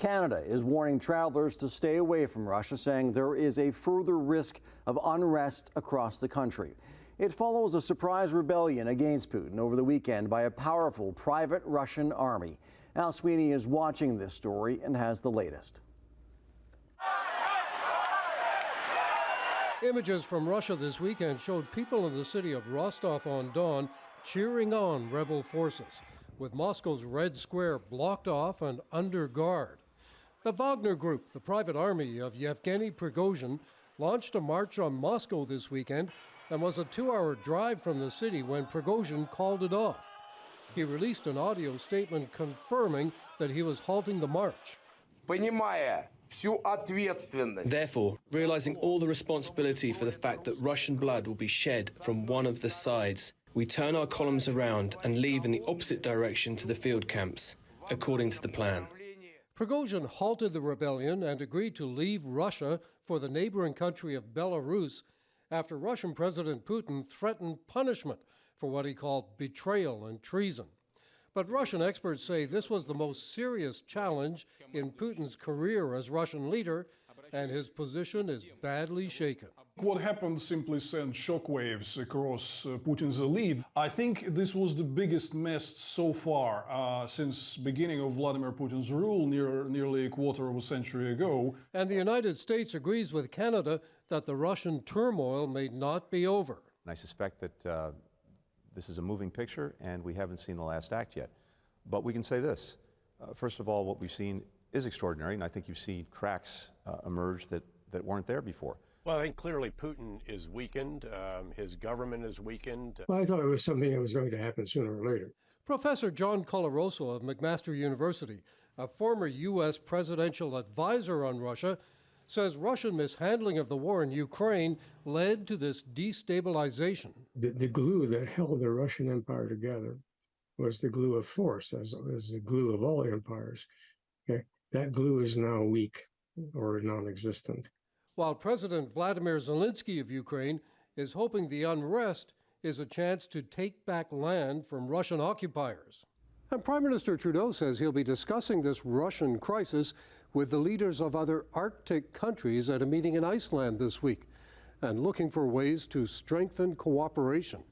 Canada is warning travelers to stay away from Russia, saying there is a further risk of unrest across the country. It follows a surprise rebellion against Putin over the weekend by a powerful private Russian army. Al Sweeney is watching this story and has the latest. Images from Russia this weekend showed people in the city of Rostov-on-Don cheering on rebel forces, with Moscow's Red Square blocked off and under guard. The Wagner Group, the private army of Yevgeny Prigozhin, launched a march on Moscow this weekend and was a 2-hour drive from the city when Prigozhin called it off. He released an audio statement confirming that he was halting the march. Therefore, realizing all the responsibility for the fact that Russian blood will be shed from one of the sides, we turn our columns around and leave in the opposite direction to the field camps, according to the plan. Prigozhin halted the rebellion and agreed to leave Russia for the neighboring country of Belarus after Russian President Putin threatened punishment for what he called betrayal and treason. But Russian experts say this was the most serious challenge in Putin's career as Russian leader, and his position is badly shaken. What happened simply sent shockwaves across Putin's elite. I think this was the biggest mess so far since beginning of Vladimir Putin's rule nearly a quarter of a century ago. And the United States agrees with Canada that the Russian turmoil may not be over. And I suspect that this is a moving picture, and we haven't seen the last act yet. But we can say this. First of all, what we've seen is extraordinary, and I think you've seen cracks emerge that weren't there before. Well, I think clearly Putin is weakened. His government is weakened. Well, I thought it was something that was going to happen sooner or later. Professor John Coloroso of McMaster University, a former U.S. presidential advisor on Russia, says Russian mishandling of the war in Ukraine led to this destabilization. The glue that held the Russian Empire together was the glue of force, as the glue of all empires. Okay? That glue is now weak or non-existent. While President Vladimir Zelensky of Ukraine is hoping the unrest is a chance to take back land from Russian occupiers. And Prime Minister Trudeau says he'll be discussing this Russian crisis with the leaders of other Arctic countries at a meeting in Iceland this week, and looking for ways to strengthen cooperation.